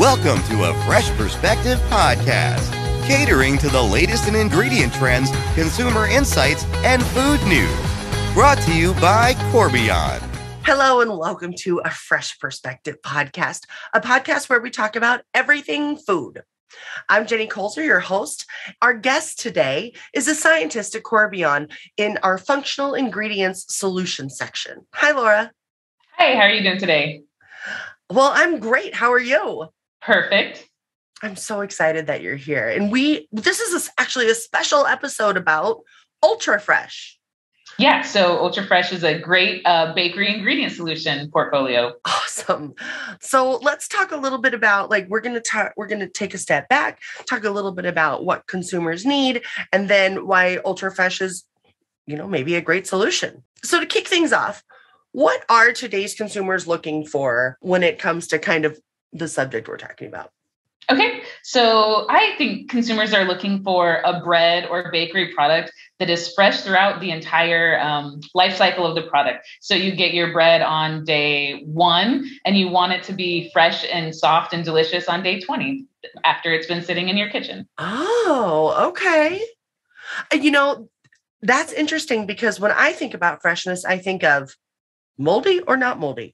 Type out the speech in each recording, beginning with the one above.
Welcome to a Fresh Perspective podcast, catering to the latest in ingredient trends, consumer insights, and food news. Brought to you by Corbion. Hello and welcome to a Fresh Perspective podcast, a podcast where we talk about everything food. I'm Jenny Kulzer, your host. Our guest today is a scientist at Corbion in our functional ingredients solution section. Hi, Laura. Hi, how are you doing today? Well, I'm great. How are you? Perfect. I'm so excited that you're here. And this is actually a special episode about Ultra Fresh. Yeah, so Ultra Fresh is a great bakery ingredient solution portfolio. Awesome. So let's talk a little bit about, we're going to take a step back, talk a little bit about what consumers need, and then why Ultra Fresh is, maybe a great solution. So to kick things off, what are today's consumers looking for when it comes to kind of the subject we're talking about? Okay, so I think consumers are looking for a bread or bakery product that is fresh throughout the entire life cycle of the product. So you get your bread on day 1 and you want it to be fresh and soft and delicious on day 20 after it's been sitting in your kitchen. Oh, okay. That's interesting because when I think about freshness, I think of moldy or not moldy.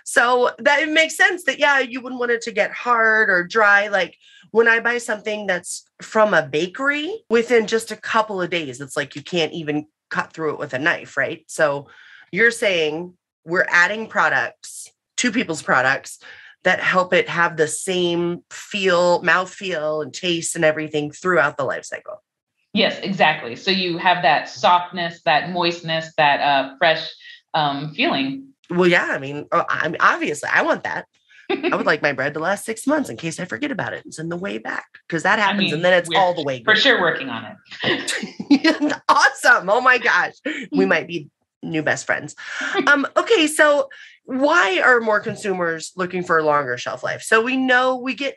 So that it makes sense that, you wouldn't want it to get hard or dry. Like when I buy something that's from a bakery, within just a couple of days, it's like you can't even cut through it with a knife, right? So you're saying we're adding products to people's products that help it have the same mouthfeel and taste and everything throughout the life cycle. Yes, exactly. So you have that softness, that moistness, that fresh feeling. Well, yeah, I mean, obviously, I want that. I would like my bread to last 6 months in case I forget about it and send the way back, because that happens and then it's all the way good. For sure working on it. Awesome. Oh my gosh. We might be new best friends. Okay, so why are more consumers looking for a longer shelf life? So we know we get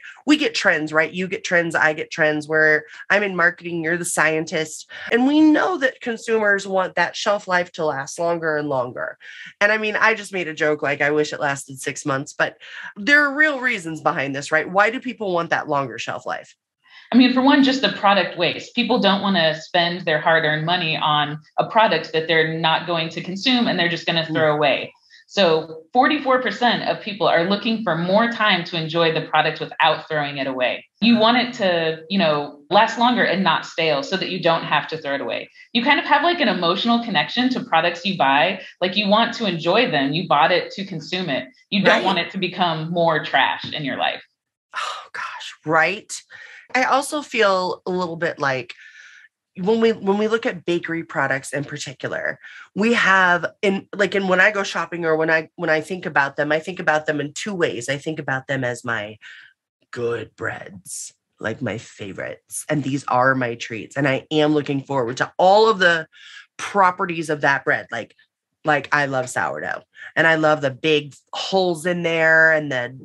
trends, right? You get trends, I get trends, where I'm in marketing, you're the scientist. And we know that consumers want that shelf life to last longer and longer. And I mean, I just made a joke, like I wish it lasted 6 months, but there are real reasons behind this, right? Why do people want that longer shelf life? I mean, for one, just the product waste. People don't want to spend their hard-earned money on a product that they're not going to consume and they're just going to throw away. So 44% of people are looking for more time to enjoy the product without throwing it away. You want it to, last longer and not stale so that you don't have to throw it away. You kind of have like an emotional connection to products you buy. Like you want to enjoy them. You bought it to consume it. You don't want it to become more trash in your life. Oh gosh, right. I also feel a little bit like when we look at bakery products in particular, we have when I go shopping or when I think about them in two ways. I think about them as my good breads, like my favorites, and these are my treats. And I am looking forward to all of the properties of that bread. Like I love sourdough and I love the big holes in there and the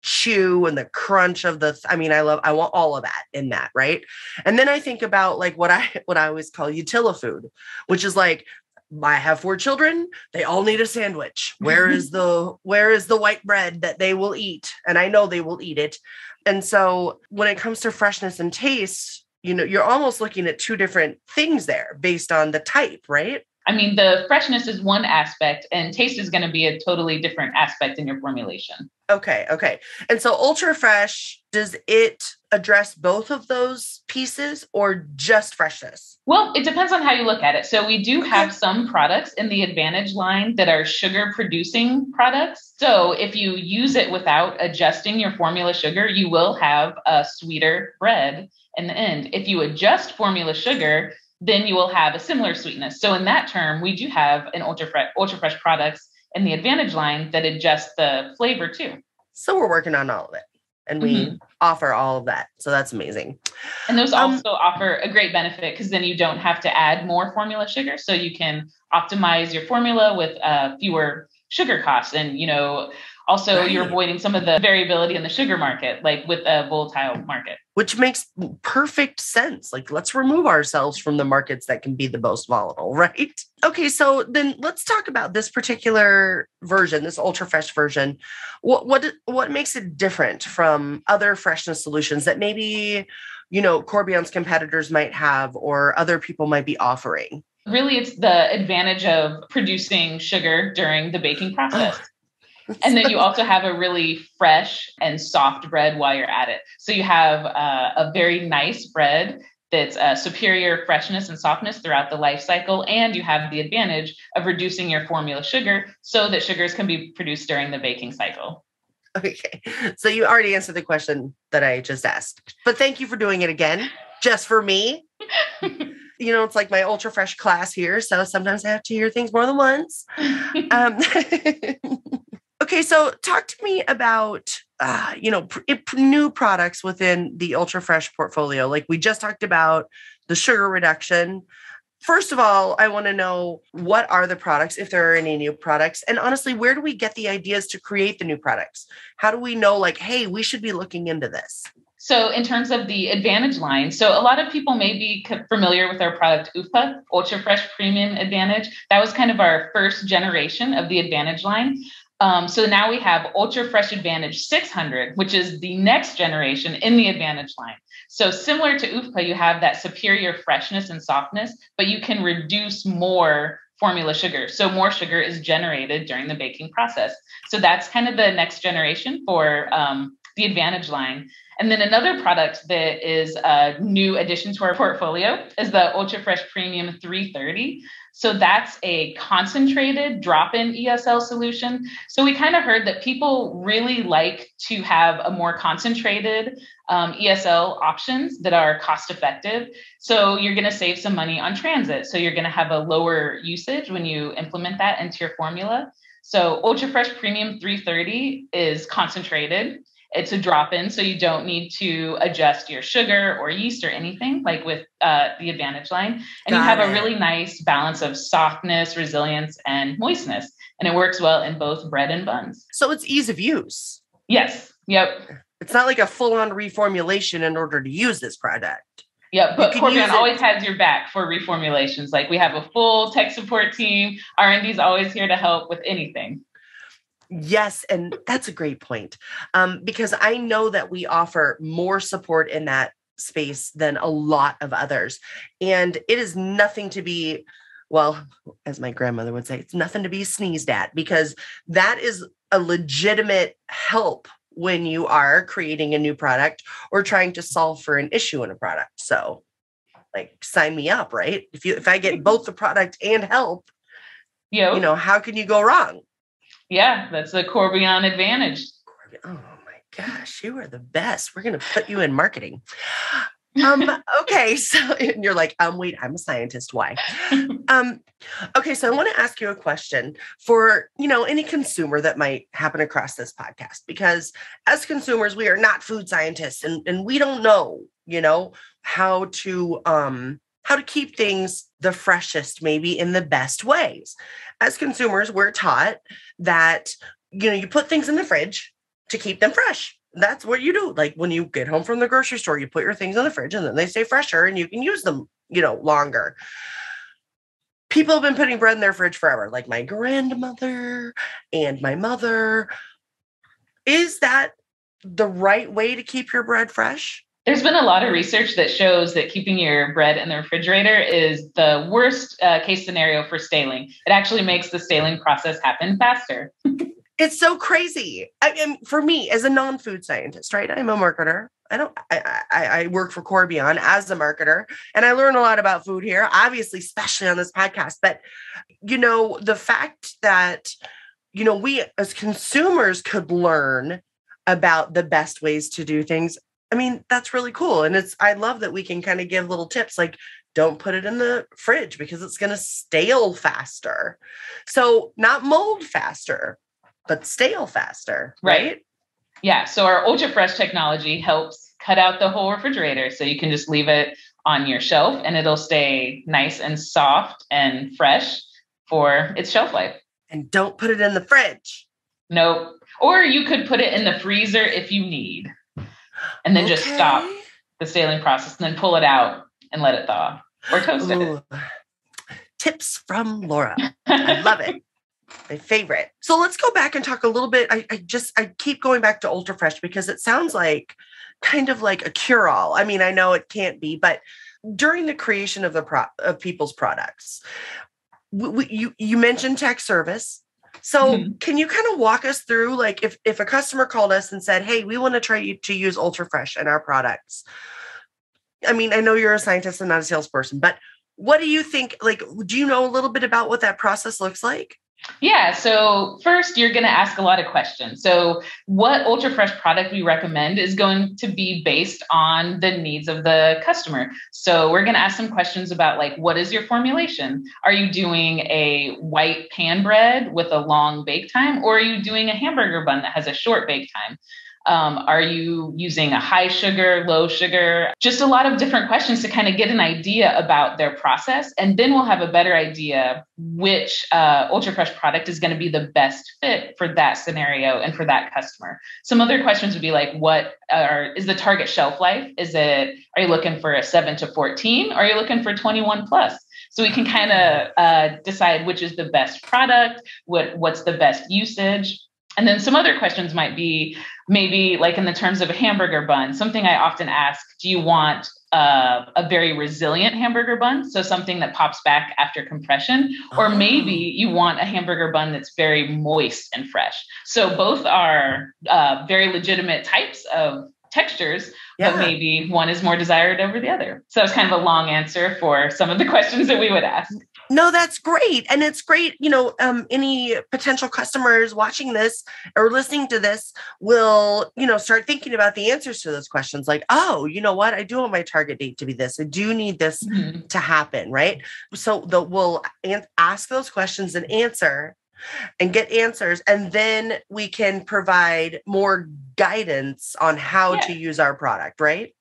chew and the crunch of I want all of that in that, right? And then I think about like what I always call utila food, which is like, I have 4 children, they all need a sandwich. Where is the white bread that they will eat? And I know they will eat it. And so when it comes to freshness and taste, you're almost looking at 2 different things there based on the type, right? I mean, the freshness is one aspect and taste is going to be a totally different aspect in your formulation. Okay. And so Ultra Fresh, does it address both of those pieces or just freshness? Well, it depends on how you look at it. So we do have some products in the Advantage line that are sugar producing products. So if you use it without adjusting your formula sugar, you will have a sweeter bread in the end. If you adjust formula sugar, then you will have a similar sweetness. So in that term, we do have an Ultra Fresh products in the Advantage line that adjust the flavor too. So we're working on all of it and we offer all of that. So that's amazing. And those also offer a great benefit because then you don't have to add more formula sugar. So you can optimize your formula with fewer sugar costs. And, Also, you're avoiding some of the variability in the sugar market, like with a volatile market. Which makes perfect sense. Like, let's remove ourselves from the markets that can be the most volatile, right? Okay, so then let's talk about this particular version, this ultra fresh version. What makes it different from other freshness solutions that maybe, Corbion's competitors might have or other people might be offering? Really, it's the advantage of producing sugar during the baking process. And then you also have a really fresh and soft bread while you're at it. So you have a very nice bread that's superior freshness and softness throughout the life cycle. And you have the advantage of reducing your formula sugar so that sugars can be produced during the baking cycle. Okay. So you already answered the question that I just asked, but thank you for doing it again, just for me. It's like my ultra fresh class here. So sometimes I have to hear things more than once. Okay, so talk to me about, new products within the Ultra Fresh portfolio. Like we just talked about the sugar reduction. First of all, I want to know, what are the products, if there are any new products? And honestly, where do we get the ideas to create the new products? How do we know, like, hey, we should be looking into this? So in terms of the Advantage line, so a lot of people may be familiar with our product UFA, Ultra Fresh Premium Advantage. That was kind of our first generation of the Advantage line. So now we have Ultra Fresh Advantage 600, which is the next generation in the Advantage line. So similar to UFA, you have that superior freshness and softness, but you can reduce more formula sugar. So more sugar is generated during the baking process. So that's kind of the next generation for the Advantage line. And then another product that is a new addition to our portfolio is the Ultra Fresh Premium 330. So that's a concentrated drop-in ESL solution. So we kind of heard that people really like to have a more concentrated ESL options that are cost-effective. So you're going to save some money on transit. So you're going to have a lower usage when you implement that into your formula. So Ultra Fresh Premium 330 is concentrated. It's a drop-in, so you don't need to adjust your sugar or yeast or anything like with the Advantage line. And you have a really nice balance of softness, resilience, and moistness. And it works well in both bread and buns. So it's ease of use. Yes. Yep. It's not like a full-on reformulation in order to use this product. Yeah, but Corbion always has your back for reformulations. Like we have a full tech support team. R&D is always here to help with anything. Yes. And that's a great point. Because I know that we offer more support in that space than a lot of others. And it is nothing to be, well, as my grandmother would say, it's nothing to be sneezed at, because that is a legitimate help when you are creating a new product or trying to solve for an issue in a product. So like, sign me up, right? If I get both the product and help, how can you go wrong? Yeah, that's the Corbion advantage. Oh my gosh, you are the best. We're going to put you in marketing. Okay, so and you're like, wait, I'm a scientist. Why? Okay, so I want to ask you a question for, any consumer that might happen across this podcast, because as consumers, we are not food scientists and we don't know, how to keep things the freshest, maybe in the best ways. As consumers, we're taught that, you put things in the fridge to keep them fresh. That's what you do. Like when you get home from the grocery store, you put your things in the fridge and then they stay fresher and you can use them, longer. People have been putting bread in their fridge forever, like my grandmother and my mother. Is that the right way to keep your bread fresh? There's been a lot of research that shows that keeping your bread in the refrigerator is the worst case scenario for staling. It actually makes the staling process happen faster. It's so crazy. For me, as a non-food scientist, right? I'm a marketer. I work for Corbion as a marketer, and I learn a lot about food here, obviously, especially on this podcast. But, the fact that, we as consumers could learn about the best ways to do things, that's really cool. And I love that we can kind of give little tips like, don't put it in the fridge because it's going to stale faster. So not mold faster, but stale faster, right? Yeah. So our Ultra Fresh technology helps cut out the whole refrigerator. So you can just leave it on your shelf and it'll stay nice and soft and fresh for its shelf life. And don't put it in the fridge. Nope. Or you could put it in the freezer if you need, and then just stop the scaling process and then pull it out and let it thaw or toast it. Tips from Laura. I love it. My favorite. So let's go back and talk a little bit. I keep going back to Ultra Fresh because it sounds like kind of like a cure-all. I mean, I know it can't be, but during the creation of of people's products, you mentioned tech service. So can you kind of walk us through, like, if a customer called us and said, hey, we want to try to use Ultra Fresh in our products. I mean, I know you're a scientist and not a salesperson, but what do you think? Like, do you know a little bit about what that process looks like? Yeah. So first, you're going to ask a lot of questions. So what Ultra Fresh product we recommend is going to be based on the needs of the customer. So we're going to ask some questions about, like, what is your formulation? Are you doing a white pan bread with a long bake time, or are you doing a hamburger bun that has a short bake time? Are you using a high sugar, low sugar? Just a lot of different questions to kind of get an idea about their process. And then we'll have a better idea which Ultra Fresh product is going to be the best fit for that scenario and for that customer. Some other questions would be like, is the target shelf life? Are you looking for a 7 to 14? Or are you looking for 21 plus? So we can kind of decide which is the best product, what's the best usage. And then some other questions might be maybe, like, in the terms of a hamburger bun, something I often ask, do you want a very resilient hamburger bun? So something that pops back after compression, or maybe you want a hamburger bun that's very moist and fresh. So both are very legitimate types of textures, but maybe one is more desired over the other. So it's kind of a long answer for some of the questions that we would ask. No, that's great. And it's great. Any potential customers watching this or listening to this will, start thinking about the answers to those questions. Like, oh, you know what? I do want my target date to be this. I do need this to happen. Right. So we'll ask those questions and get answers. And then we can provide more guidance on how to use our product. Right.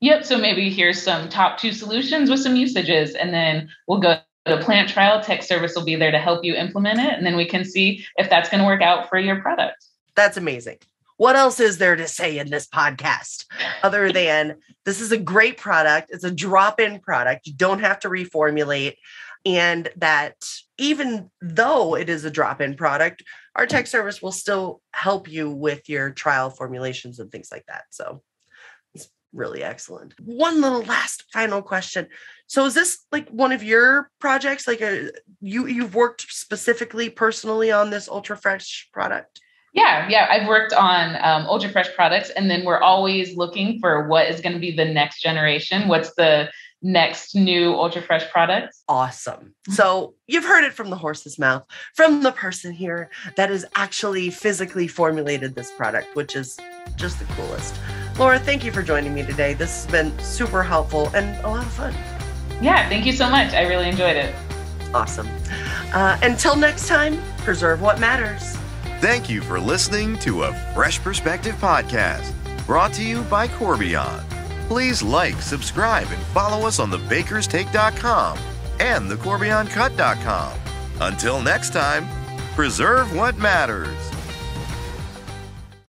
Yep. So maybe here's some top 2 solutions with some usages, and then we'll go to plant trial. Tech service will be there to help you implement it. And then we can see if that's going to work out for your product. That's amazing. What else is there to say in this podcast other than this is a great product? It's a drop-in product. You don't have to reformulate. And that even though it is a drop-in product, our tech service will still help you with your trial formulations and things like that. So it's really excellent. One little last final question. So is this like one of your projects? Like you've worked specifically personally on this Ultra Fresh product? Yeah. I've worked on Ultra Fresh products, and then we're always looking for what is going to be the next generation. What's the next new Ultra Fresh product? Awesome. So you've heard it from the horse's mouth, from the person here that has actually physically formulated this product, which is just the coolest. Laura, thank you for joining me today. This has been super helpful and a lot of fun. Yeah, thank you so much. I really enjoyed it. Awesome. Until next time, preserve what matters. Thank you for listening to a Fresh Perspective podcast, brought to you by Corbion. Please like, subscribe, and follow us on thebakerstake.com and thecorbioncut.com. Until next time, preserve what matters.